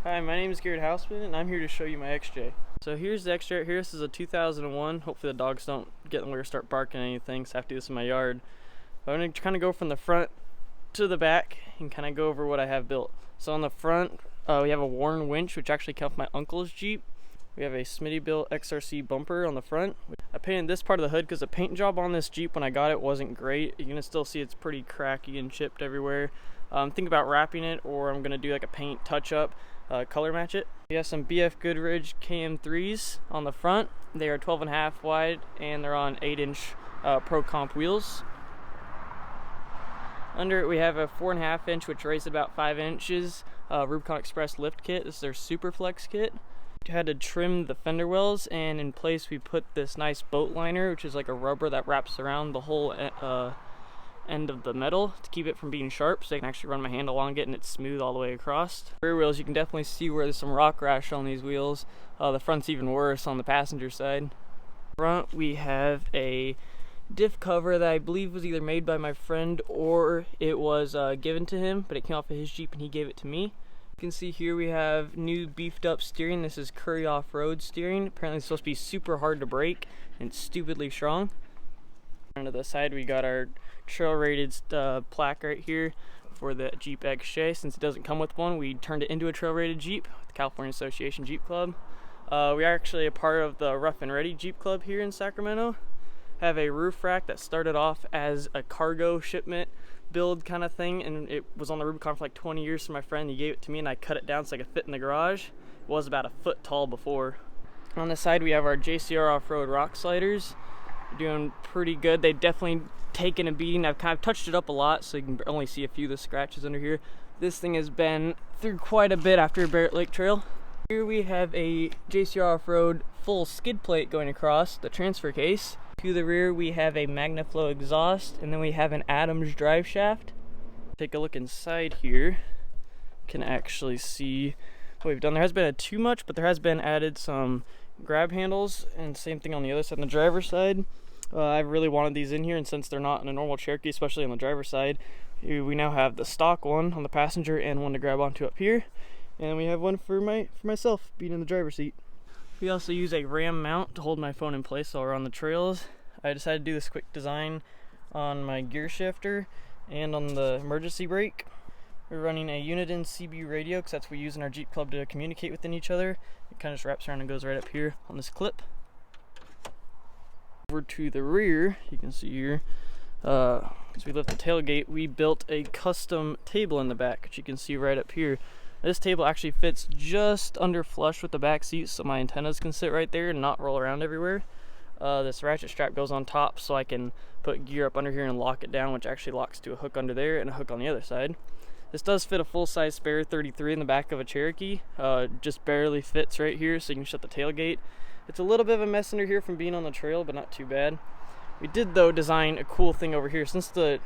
Hi, my name is Garrett Hausman, and I'm here to show you my XJ. So here's the XJ right here. This is a 2001. Hopefully the dogs don't get in the way or start barking at anything, so I have to do this in my yard. But I'm going to kind of go from the front to the back and kind of go over what I have built. So on the front, we have a Warn winch, which actually came from my uncle's Jeep. We have a Smittybilt XRC bumper on the front. I painted this part of the hood because the paint job on this Jeep when I got it wasn't great. You can still see it's pretty cracky and chipped everywhere. Think about wrapping it, or I'm going to do like a paint touch-up. Color match it. We have some BF Goodrich KM3s on the front. They are 12.5 wide and they're on 8-inch Pro Comp wheels. Under it we have a 4.5 inch, which raised about 5 inches, Rubicon Express lift kit. This is their Super Flex kit. We had to trim the fender wells, and in place we put this nice boat liner, which is like a rubber that wraps around the whole end of the metal to keep it from being sharp, so I can actually run my hand along it and it's smooth all the way across. Rear wheels, you can definitely see where there's some rock rash on these wheels. The front's even worse on the passenger side. Front we have a diff cover that I believe was either made by my friend or it was given to him, but it came off of his Jeep and he gave it to me. You can see here we have new beefed up steering. This is Curry off-road steering. Apparently it's supposed to be super hard to break and stupidly strong. On the side we got our trail rated plaque right here for the Jeep XJ. Since it doesn't come with one, we turned it into a trail rated Jeep with the California Association Jeep Club. We are actually a part of the Rough and Ready Jeep Club here in Sacramento. Have a roof rack that started off as a cargo shipment build kind of thing, and it was on the Rubicon for like 20 years from my friend. He gave it to me and I cut it down so I could fit in the garage. It was about a foot tall before. On the side we have our JCR off-road rock sliders. Doing pretty good. They've definitely taken a beating. I've kind of touched it up a lot, so you can only see a few of the scratches under here. This thing has been through quite a bit after Barrett Lake Trail. Here we have a JCR off-road full skid plate going across the transfer case. To the rear we have a MagnaFlow exhaust, and then we have an Adams drive shaft. Take a look inside here. You can actually see what we've done. There has been too much, but there has been added some grab handles, and same thing on the other side, on the driver's side. I really wanted these in here, and since they're not in a normal Cherokee, especially on the driver's side, we now have the stock one on the passenger and one to grab onto up here, and we have one for myself being in the driver's seat. We also use a ram mount to hold my phone in place while we're on the trails. I decided to do this quick design on my gear shifter and on the emergency brake. We're running a Uniden CB radio because that's what we use in our Jeep Club to communicate within each other. It kind of just wraps around and goes right up here on this clip. Over to the rear, you can see here, as we lift the tailgate, we built a custom table in the back, which you can see right up here. This table actually fits just under flush with the back seat, so my antennas can sit right there and not roll around everywhere. This ratchet strap goes on top, so I can put gear up under here and lock it down, which actually locks to a hook under there and a hook on the other side. This does fit a full-size spare 33 in the back of a Cherokee. Just barely fits right here, so you can shut the tailgate. It's a little bit of a mess under here from being on the trail, but not too bad. We did, though, design a cool thing over here. Since the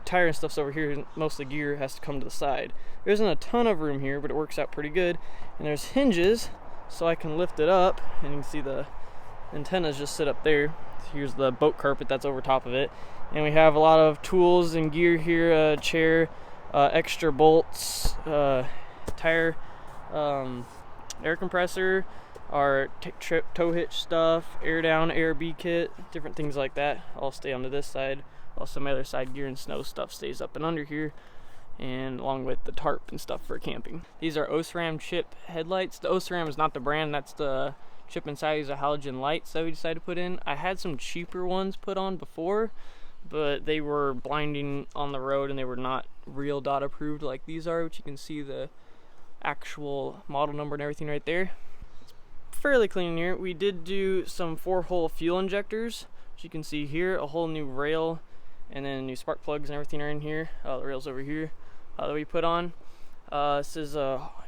tire and stuff's over here, most of the gear has to come to the side. There isn't a ton of room here, but it works out pretty good. And there's hinges, so I can lift it up, and you can see the antennas just sit up there. Here's the boat carpet that's over top of it. And we have a lot of tools and gear here, a chair, extra bolts, tire, air compressor, our tow hitch stuff, air down, ARB kit, different things like that all stay onto this side. Also my other side gear and snow stuff stays up and under here, and along with the tarp and stuff for camping. These are Osram chip headlights. The Osram is not the brand, that's the chip inside. These are halogen lights that we decided to put in. I had some cheaper ones put on before, but they were blinding on the road and they were not real dot approved like these are, which you can see the actual model number and everything right there. It's fairly clean here. We did do some 4-hole fuel injectors, which you can see here, a whole new rail, and then new spark plugs and everything are in here. The rails over here that we put on. This is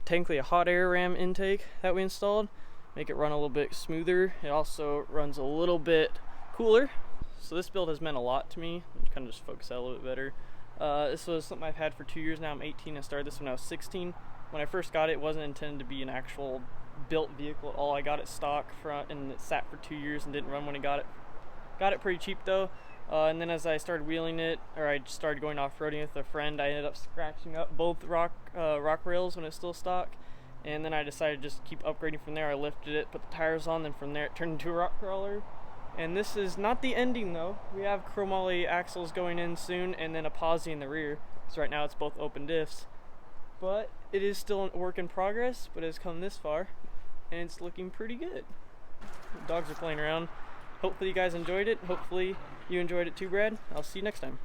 technically a hot air ram intake that we installed, make it run a little bit smoother. It also runs a little bit cooler. So this build has meant a lot to me. Kind of just focus out a little bit better. This was something I've had for 2 years now. I'm 18. I started this when I was 16. When I first got it, it wasn't intended to be an actual built vehicle at all. I got it stock front and it sat for 2 years and didn't run when I got it. Got it pretty cheap though. And then as I started wheeling it, or I started going off-roading with a friend, I ended up scratching up both rock rails when it's still stock. and then I decided to just keep upgrading from there. I lifted it, put the tires on, then from there it turned into a rock crawler. And this is not the ending though. We have chromoly axles going in soon, and then a posi in the rear. So right now it's both open diffs. But it is still a work in progress, but it's come this far, and it's looking pretty good. The dogs are playing around. Hopefully you guys enjoyed it. Hopefully you enjoyed it too, Brad. I'll see you next time.